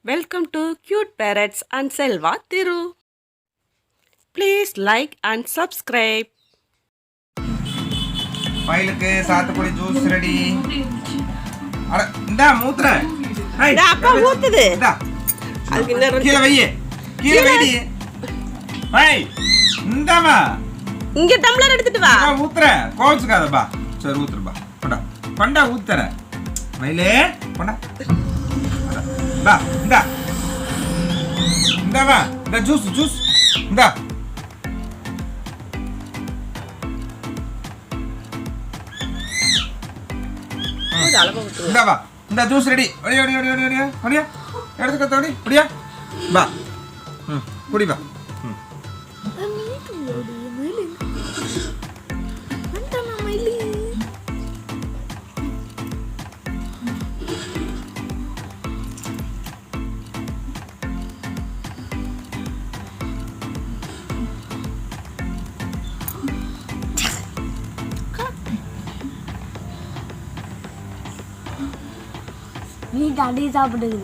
Welcome to Cute Parrots and Selva Thiru. Please like and subscribe. பைலுக்கு சாத்துக்குடி juice ready. அட இந்தா மூத்றேன். High அப்பா ஊத்துது. இந்தா. அதுக்கு இன்னொரு கீழ வையே. கீழ வைடி. ஹை இந்தாமா. இங்க டம்ளர் எடுத்துட்டு வா. நான் ஊத்துறேன். கோச்சுக்காத பா. சரி ஊத்துற பா. கொண்டா ஊத்துறேன். மயிலே கொண்டா. பா இந்தா. இந்தாமா. இந்த ஜூஸ். இந்தா. இந்தா இந்த ஜூஸ் ரெடி. ஒடியா எடுத்துக்க தோடி. ஒடியா பா. குடி பா. நீ தடி சாப்பிடுது